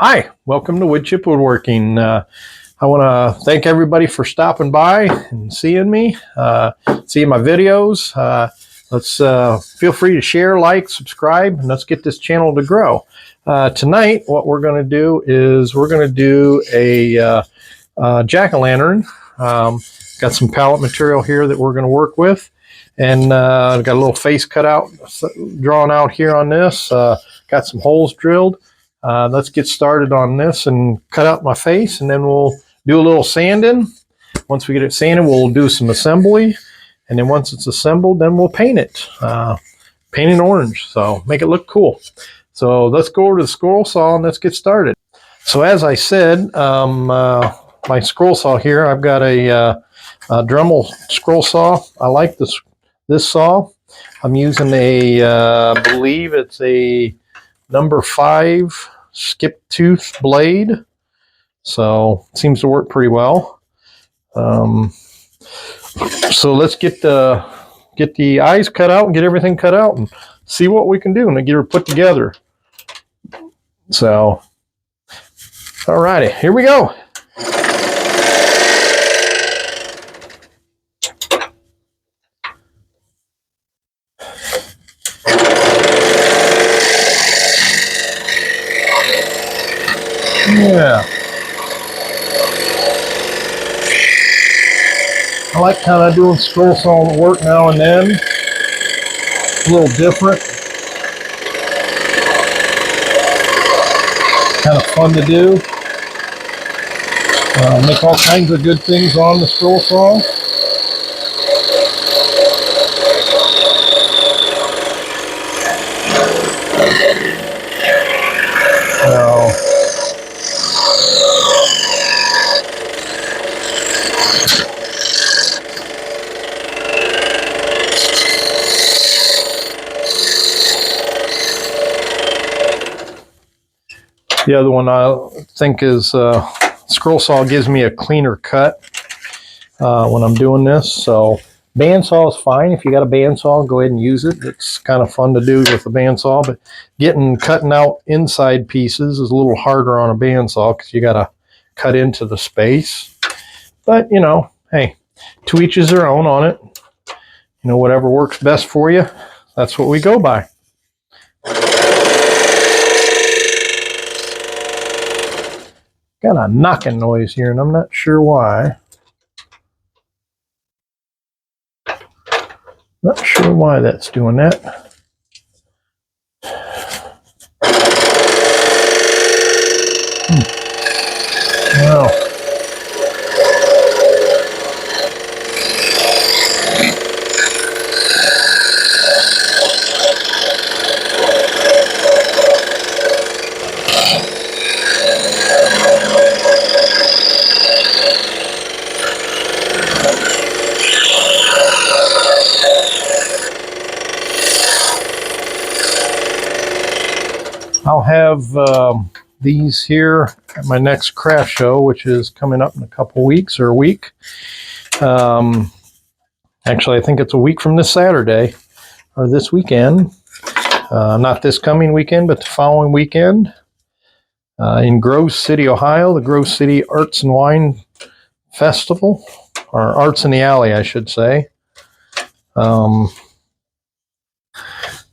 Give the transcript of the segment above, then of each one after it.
Hi, welcome to Woodchip Woodworking. I want to thank everybody for stopping by and seeing me, seeing my videos. Let's feel free to share, like, subscribe, and let's get this channel to grow. Tonight, what we're going to do is we're going to do a jack-o'-lantern. Got some pallet material here that we're going to work with, and I've got a little face cut out, drawn out here on this. Got some holes drilled. Let's get started on this and cut out my face, and then we'll do a little sanding. Once we get it sanded, we'll do some assembly, and then once it's assembled, then we'll paint it. Paint it orange, so make it look cool. So let's go over to the scroll saw and let's get started. So as I said, my scroll saw here, I've got a Dremel scroll saw. I like this saw. I'm using I believe it's a number 5 skip tooth blade, so it seems to work pretty well. So let's get the eyes cut out and get everything cut out and see what we can do and get her put together. So, alrighty, here we go. Yeah. I like kind of doing scroll saw work now and then. A little different. Kind of fun to do. Make all kinds of good things on the scroll saw. The other one I think is scroll saw gives me a cleaner cut when I'm doing this. So bandsaw is fine. If you got a bandsaw, go ahead and use it. It's kind of fun to do with a bandsaw, but cutting out inside pieces is a little harder on a bandsaw because you got to cut into the space. But you know, hey, to each is their own on it. You know, whatever works best for you, that's what we go by. Got a knocking noise here, and I'm not sure why. Not sure why that's doing that. Well, I'll have these here at my next craft show, which is coming up in a couple weeks or a week. Actually, I think it's a week from this Saturday or this weekend. Not this coming weekend, but the following weekend in Grove City, Ohio, the Grove City Arts and Wine Festival, or Arts in the Alley, I should say.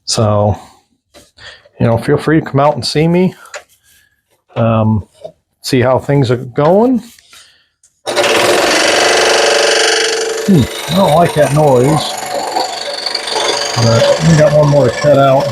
So, you know, feel free to come out and see me, see how things are going. I don't like that noise, but we got one more to cut out.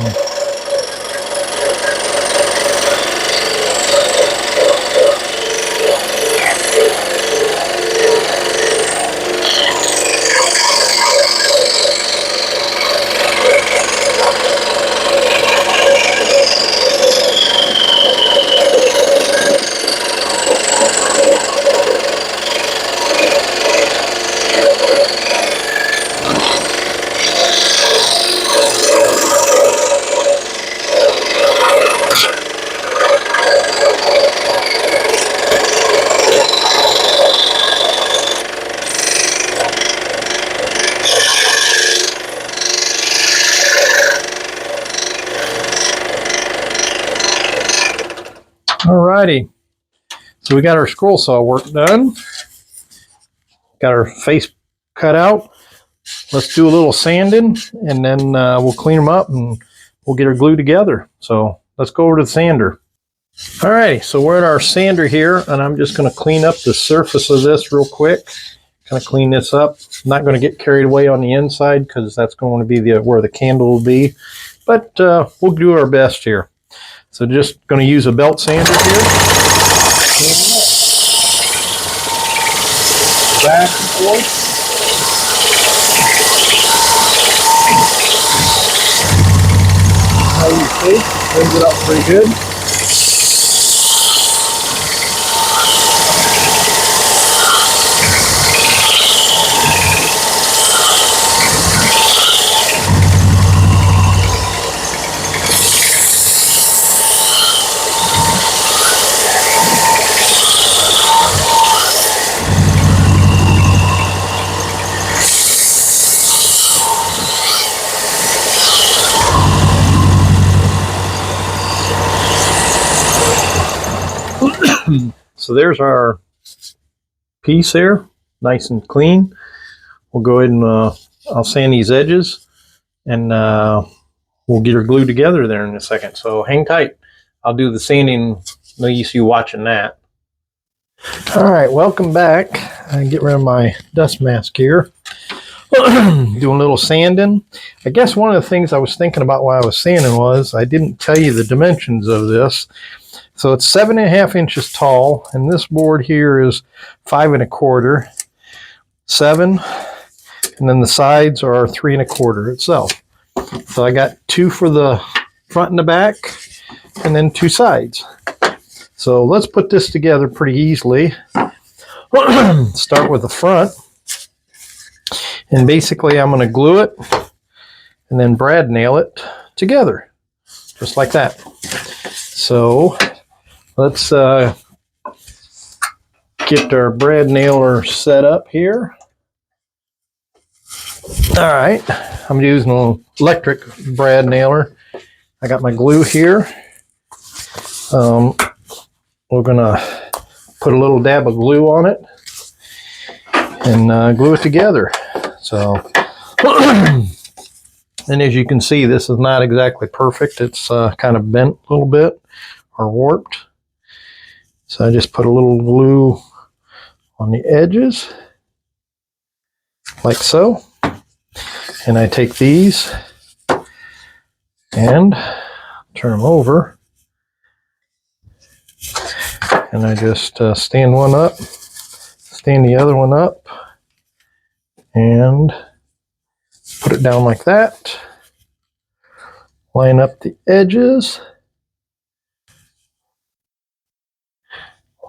Alrighty, so we got our scroll saw work done. Got our face cut out. Let's do a little sanding, and then we'll clean them up and we'll get her glued together. So let's go over to the sander. Alrighty, so we're at our sander here, and I'm just going to clean up the surface of this real quick. Kind of clean this up. I'm not going to get carried away on the inside because that's going to be where the candle will be. But we'll do our best here. So just going to use a belt sander here. Back and forth. How you see? Cleans it up pretty good. So there's our piece there, nice and clean. We'll go ahead and I'll sand these edges, and we'll get her glued together there in a second. So hang tight. I'll do the sanding. No use you watching that. All right, welcome back. I get rid of my dust mask here. Doing a little sanding. I guess one of the things I was thinking about while I was sanding was I didn't tell you the dimensions of this. So it's 7.5 inches tall, and this board here is 5 1/4, 7, and then the sides are 3 1/4 itself. So I got 2 for the front and the back, and then 2 sides. So let's put this together pretty easily. Start with the front, and basically I'm going to glue it and then brad nail it together, just like that. So let's get our brad nailer set up here. All right, I'm using an electric brad nailer. I got my glue here. We're gonna put a little dab of glue on it and glue it together. So, and as you can see, this is not exactly perfect. It's kind of bent a little bit or warped. So I just put a little glue on the edges, like so. And I take these and turn them over. And I just stand one up, stand the other one up, and put it down like that. Line up the edges,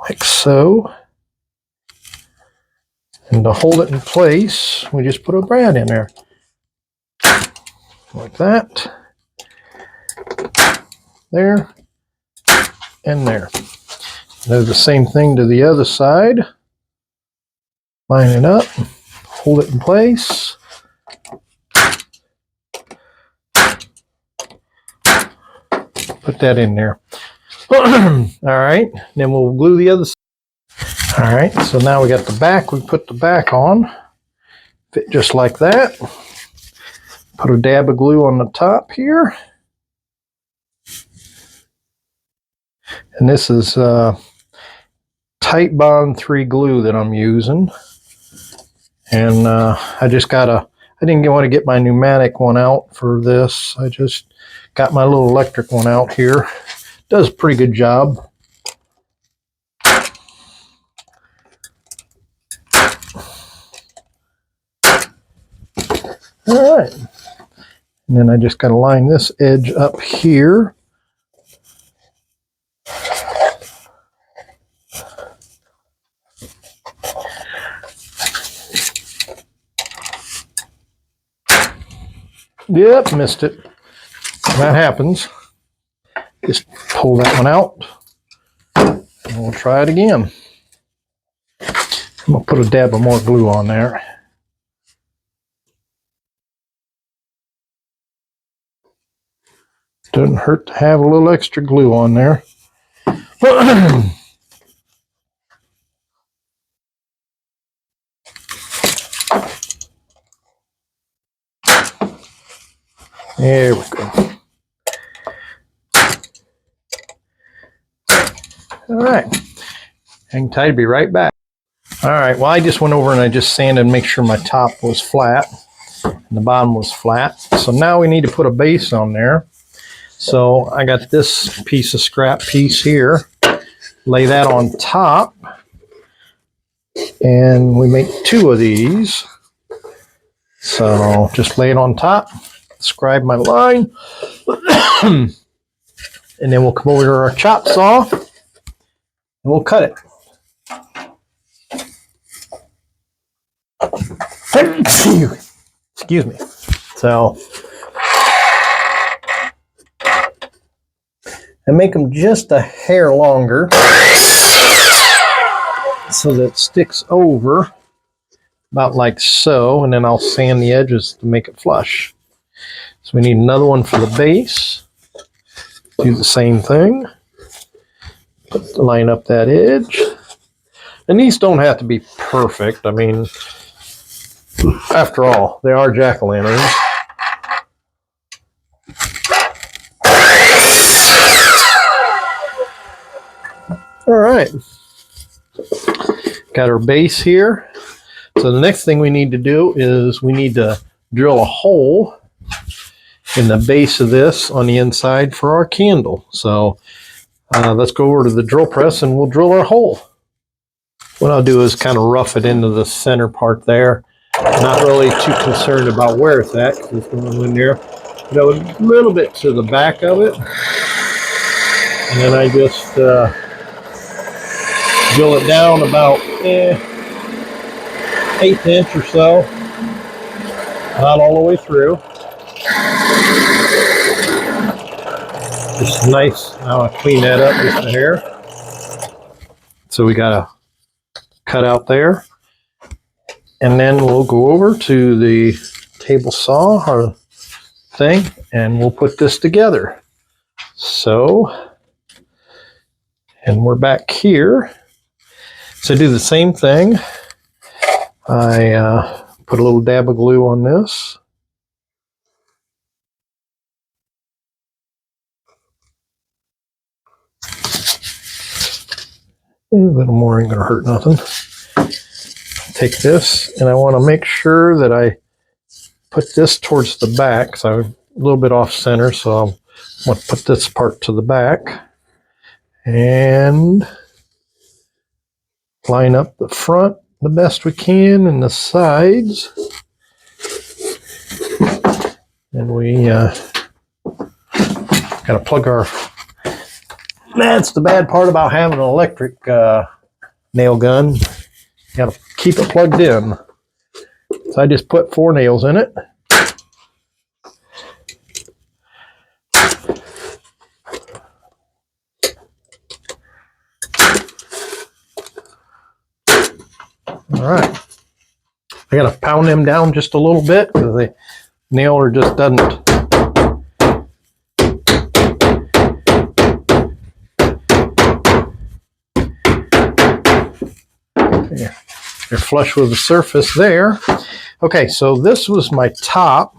like so. And to hold it in place, we just put a brad in there, like that. There, and there. Do the same thing to the other side. Line it up, hold it in place. Put that in there. All right, then we'll glue the other side. All right, so now we got the back. We put the back on. Fit just like that. Put a dab of glue on the top here. And this is Tight Bond 3 glue that I'm using. And I didn't want to get my pneumatic one out for this. I just got my little electric one out here. Does a pretty good job. All right. And then I just got to line this edge up here. Yep, missed it. That happens. Just pull that one out. And we'll try it again. I'm going to put a dab of more glue on there. Doesn't hurt to have a little extra glue on there. There we go. All right. Hang tight, be right back. All right, well, I just went over and I just sanded and make sure my top was flat and the bottom was flat. So now we need to put a base on there. So I got this piece of scrap piece here. Lay that on top. And we make 2 of these. So just lay it on top. Scribe my line. And then we'll come over to our chop saw. And we'll cut it. Excuse me. So, and make them just a hair longer so that it sticks over about like so, and then I'll sand the edges to make it flush. So we need another one for the base. Do the same thing. Line up that edge. And these don't have to be perfect. I mean, after all, they are jack-o'-lanterns. All right. Got our base here. So the next thing we need to do is we need to drill a hole in the base of this on the inside for our candle. So let's go over to the drill press and we'll drill our hole. What I'll do is kind of rough it into the center part there. Not really too concerned about where it's at because it's going in there. Go a little bit to the back of it. And then I just drill it down about 1/8 inch or so. Not all the way through. Just nice. Now I clean that up just a hair. So we got a cut out there. And then we'll go over to the table saw or thing and we'll put this together. So, and we're back here. So do the same thing. I put a little dab of glue on this. A little more ain't gonna hurt nothing. Take this and I want to make sure that I put this towards the back. So I'm a little bit off center, so I want to put this part to the back and line up the front the best we can and the sides. And we gotta plug our, that's the bad part about having an electric nail gun. You gotta keep it plugged in. So I just put 4 nails in it. All right. I gotta pound them down just a little bit because the nailer just doesn't. They're flush with the surface there. Okay, so this was my top.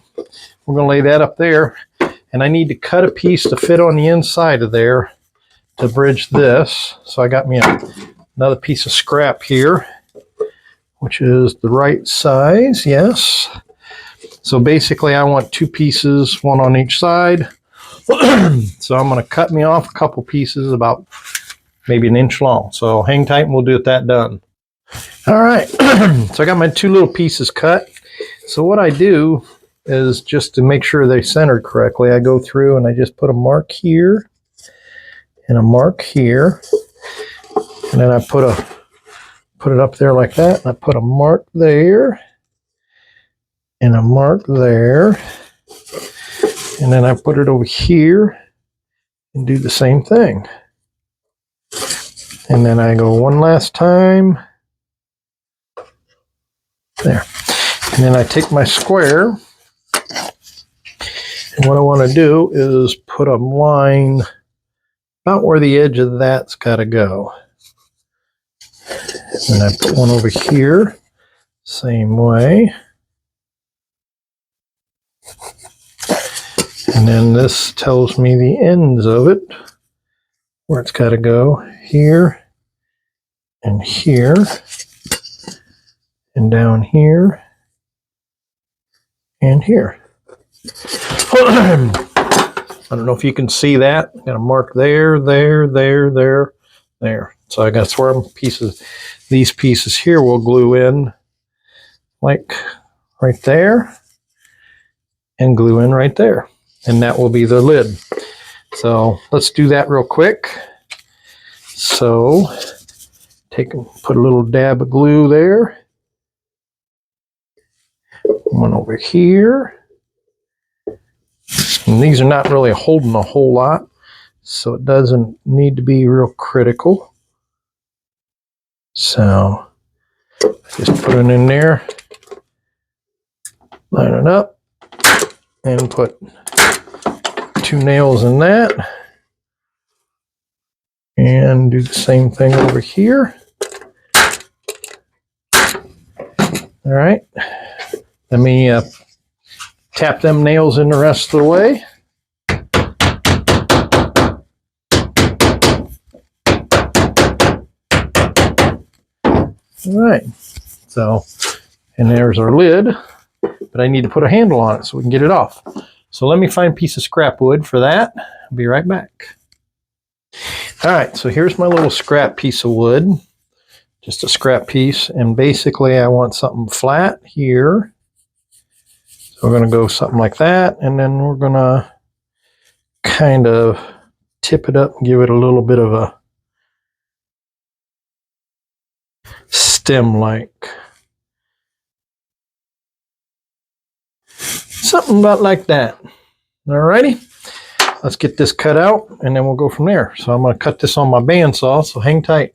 We're going to lay that up there. And I need to cut a piece to fit on the inside of there to bridge this. So I got me another piece of scrap here, which is the right size, yes. So basically I want 2 pieces, 1 on each side. So I'm going to cut me off a couple pieces about maybe 1 inch long. So hang tight and we'll get that done. All right, so I got my 2 little pieces cut. So what I do is just to make sure they're centered correctly, I go through and I just put a mark here and a mark here. And then I put it up there like that. And I put a mark there and a mark there. And then I put it over here and do the same thing. And then I go one last time. There. And then I take my square, and what I want to do is put a line about where the edge of that's got to go. And I put one over here, same way. And then this tells me the ends of it, where it's got to go, here, and here, and down here, and here. I don't know if you can see that. Got a mark there, there, there, there, there. So I got to pieces. These pieces here will glue in like right there, and glue in right there, and that will be the lid. So let's do that real quick. So put a little dab of glue there. One over here. And these are not really holding a whole lot, so it doesn't need to be real critical. So just put it in there, line it up, and put 2 nails in that. And do the same thing over here. All right. Let me tap them nails in the rest of the way. All right. So, and there's our lid, but I need to put a handle on it so we can get it off. So let me find a piece of scrap wood for that. I'll be right back. All right, so here's my little scrap piece of wood, just a scrap piece, and basically I want something flat here. So we're going to go something like that, and then we're going to kind of tip it up and give it a little bit of a stem-like. Something about like that. All righty. Let's get this cut out, and then we'll go from there. So I'm going to cut this on my bandsaw, so hang tight.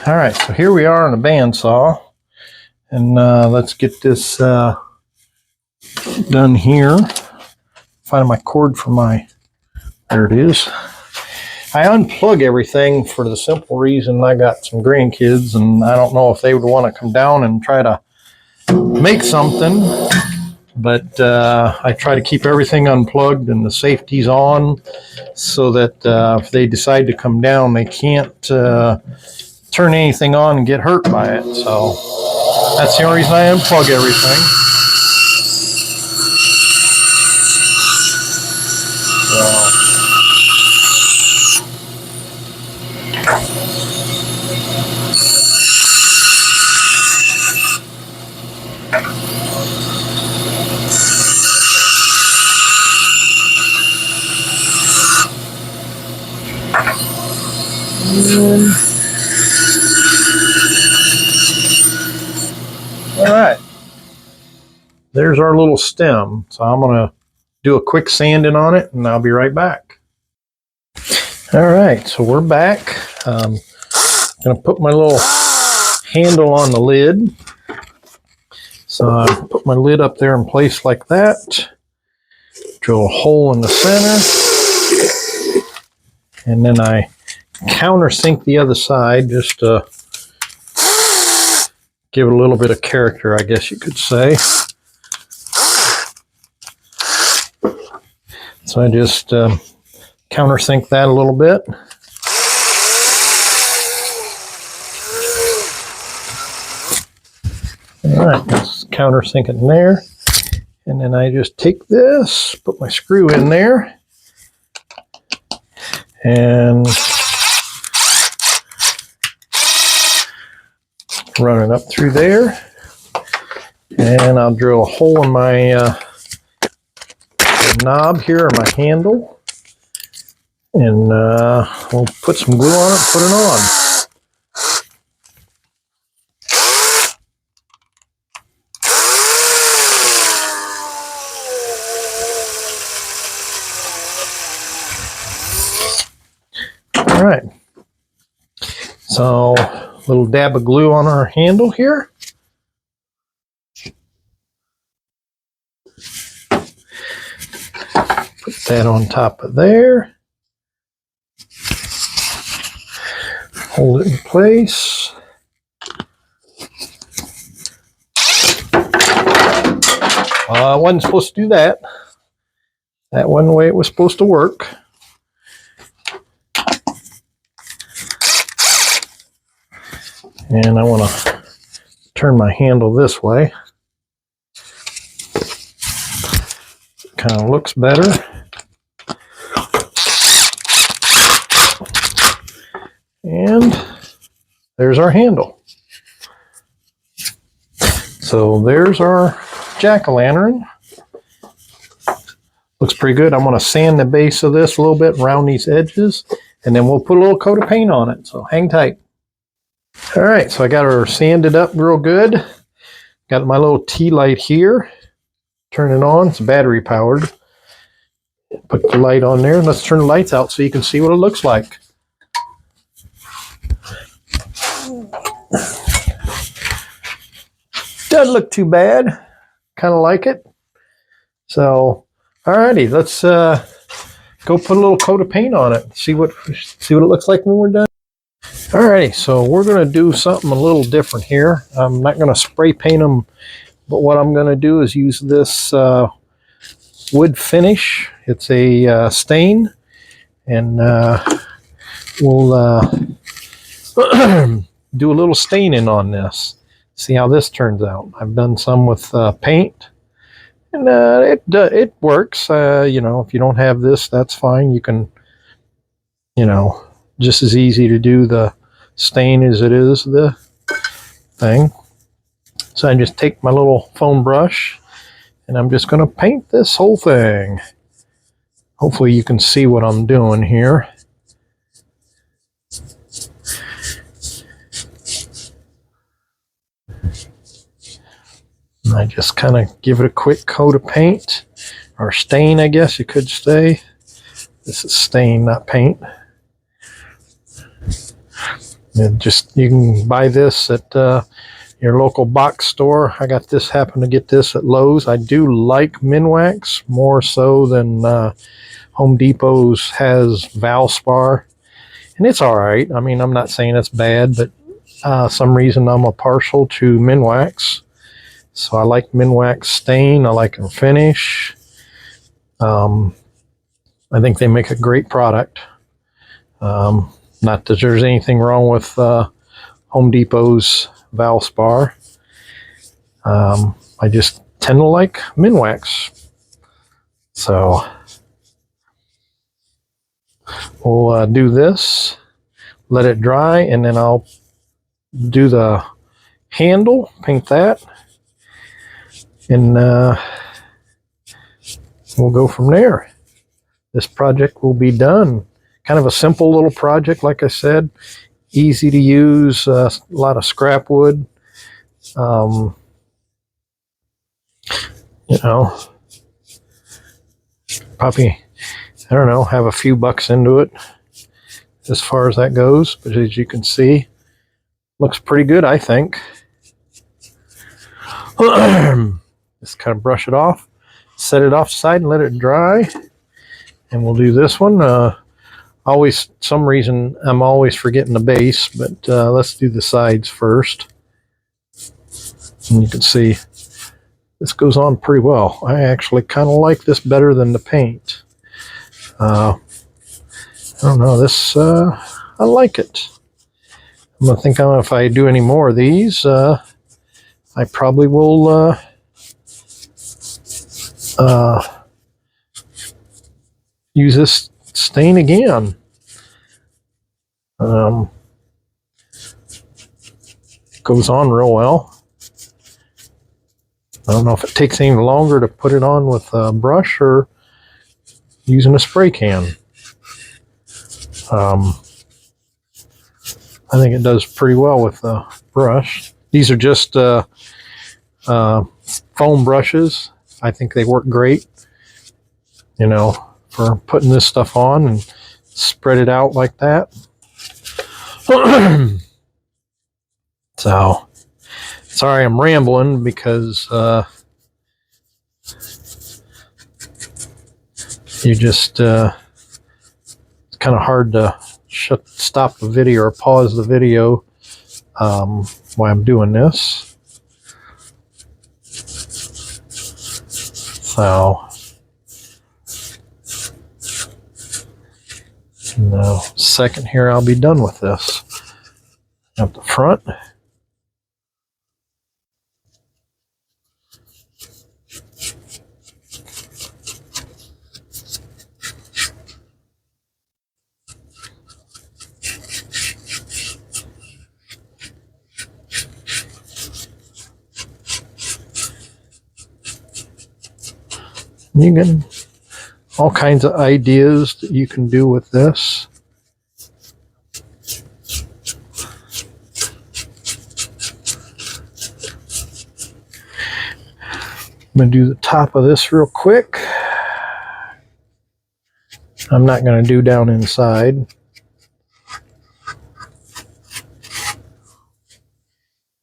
All right, so here we are on the bandsaw, and let's get this done here. Find my cord for my, there it is. I unplug everything for the simple reason I got some grandkids, and I don't know if they would want to come down and try to make something. But I try to keep everything unplugged and the safety's on so that if they decide to come down, they can't turn anything on and get hurt by it. So that's the only reason I unplug everything. All right, there's our little stem. So I'm going to do a quick sanding on it, and I'll be right back. All right, so we're back. I'm going to put my little handle on the lid. So I put my lid up there in place like that. Drill a hole in the center. And then I countersink the other side just to give it a little bit of character, I guess you could say. So I just countersink that a little bit. All right, let's countersink it in there. And then I just take this, put my screw in there, and run it up through there. And I'll drill a hole in my knob here, or my handle. And we'll put some glue on it, put it on. All right, so a little dab of glue on our handle here. Put that on top of there. Hold it in place. I wasn't supposed to do that. That wasn't the way it was supposed to work. And I want to turn my handle this way. Kind of looks better. And there's our handle. So there's our jack-o'-lantern. Looks pretty good. I'm going to sand the base of this a little bit around these edges, and then we'll put a little coat of paint on it. So hang tight. All right, so I got her sanded up real good. Got my little tea light here. Turn it on. It's battery powered. Put the light on there. Let's turn the lights out so you can see what it looks like. Doesn't look too bad. Kind of like it. So, alrighty, let's go put a little coat of paint on it. See what it looks like when we're done. Alrighty, so we're going to do something a little different here. I'm not going to spray paint them, but what I'm going to do is use this wood finish. It's a stain, and we'll do a little staining on this. See how this turns out. I've done some with paint, and it works. You know, if you don't have this, that's fine. You can, you know, just as easy to do the stain as it is the thing. So I just take my little foam brush, and I'm just going to paint this whole thing. Hopefully you can see what I'm doing here. And I just kind of give it a quick coat of paint, or stain, I guess you could say. This is stain, not paint. And just, you can buy this at your local box store. I got this, happen to get this at Lowe's. I do like Minwax more so than Home Depot's has Valspar, and it's all right. I mean, I'm not saying it's bad, but some reason I'm a partial to Minwax. So I like Minwax stain. I like their finish. I think they make a great product. Not that there's anything wrong with Home Depot's Valspar. I just tend to like Minwax. So we'll do this, let it dry, and then I'll do the handle, paint that, and we'll go from there. This project will be done. Kind of a simple little project, like I said. Easy to use, a lot of scrap wood. You know, probably, I don't know, have a few bucks into it as far as that goes. But as you can see, looks pretty good, I think. Just kind of brush it off, set it off the side and let it dry. And we'll do this one. Always, some reason, I'm always forgetting the base, but let's do the sides first. And you can see this goes on pretty well. I actually kind of like this better than the paint. I don't know, this, I like it. I'm going to think if I do any more of these, I probably will use this stain again. Goes on real well. I don't know if it takes any longer to put it on with a brush or using a spray can. I think it does pretty well with the brush. These are just foam brushes. I think they work great, you know, for putting this stuff on and spread it out like that. So, sorry I'm rambling because you just kind of hard to stop the video or pause the video while I'm doing this. So in a second here, I'll be done with this. At the front. You can all kinds of ideas that you can do with this. I'm going to do the top of this real quick. I'm not going to do down inside.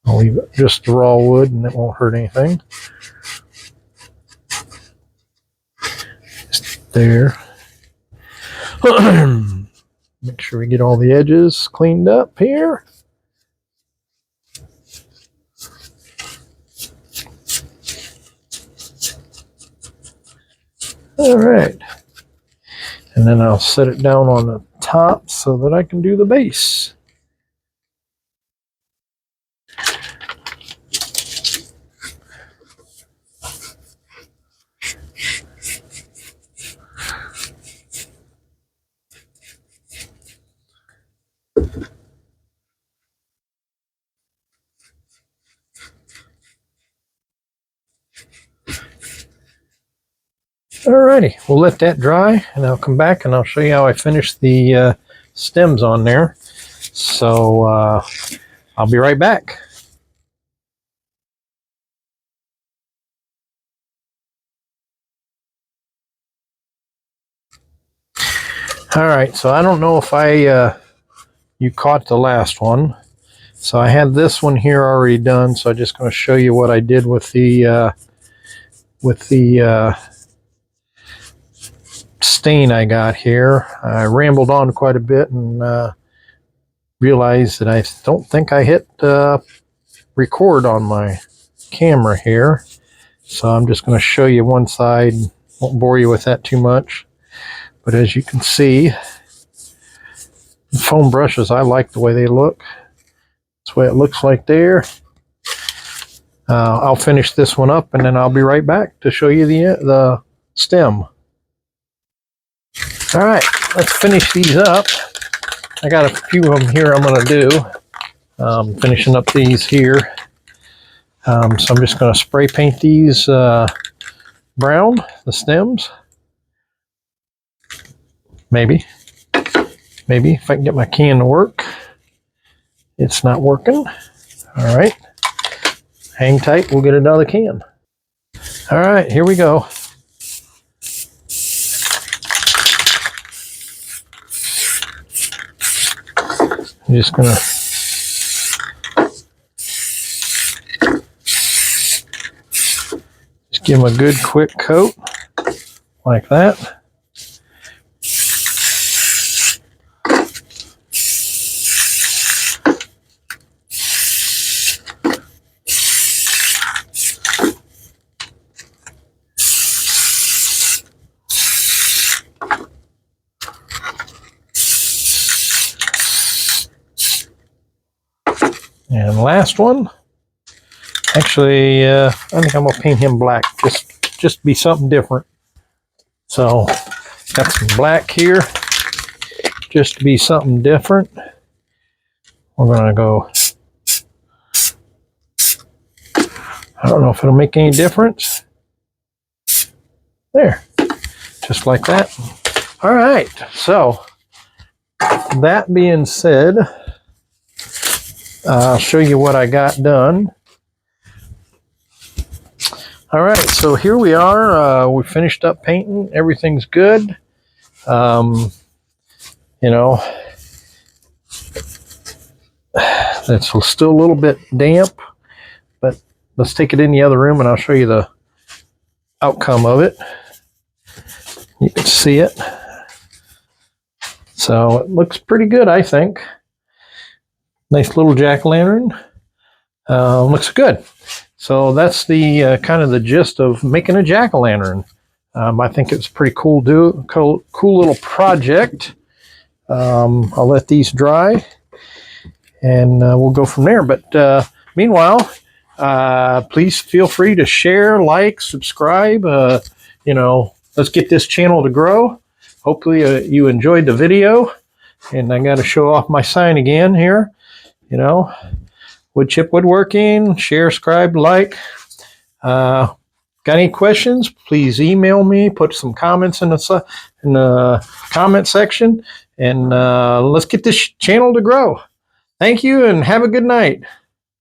I'll leave it just the raw wood and it won't hurt anything. Just there. Make sure we get all the edges cleaned up here. All right, and then I'll set it down on the top so that I can do the base. Alrighty, we'll let that dry and I'll come back and I'll show you how I finish the stems on there. So I'll be right back. Alright, so I don't know if you caught the last one. So I had this one here already done, so I'm just going to show you what I did with the stain I got here. I rambled on quite a bit and realized that I don't think I hit record on my camera here. So I'm just going to show you one side. Won't bore you with that too much. But as you can see, the foam brushes, I like the way they look. That's the way it looks like there. I'll finish this one up and then I'll be right back to show you the stem. All right, let's finish these up. I got a few of them here I'm going to do. Finishing up these here. So I'm just going to spray paint these brown, the stems. Maybe if I can get my can to work. It's not working. All right, hang tight, we'll get another can. All right, here we go. I'm just gonna just give them a good quick coat like that. And the last one, actually, I think I'm gonna paint him black, just be something different. So, got some black here, just to be something different. We're gonna go. I don't know if it'll make any difference. There, just like that. All right. So, that being said. I'll show you what I got done. All right, so here we are. We finished up painting. Everything's good. You know, it's still a little bit damp, but let's take it in the other room and I'll show you the outcome of it. You can see it. So it looks pretty good, I think. Nice little jack-o'-lantern. Looks good. So that's the kind of the gist of making a jack-o'-lantern. I think it's a pretty cool little project. I'll let these dry, and we'll go from there. But meanwhile, please feel free to share, like, subscribe. You know, let's get this channel to grow. Hopefully you enjoyed the video. And I got to show off my sign again here. You know, wood chip woodworking. Share, subscribe, like. Got any questions? Please email me. Put some comments in the comment section, and let's get this channel to grow. Thank you, and have a good night.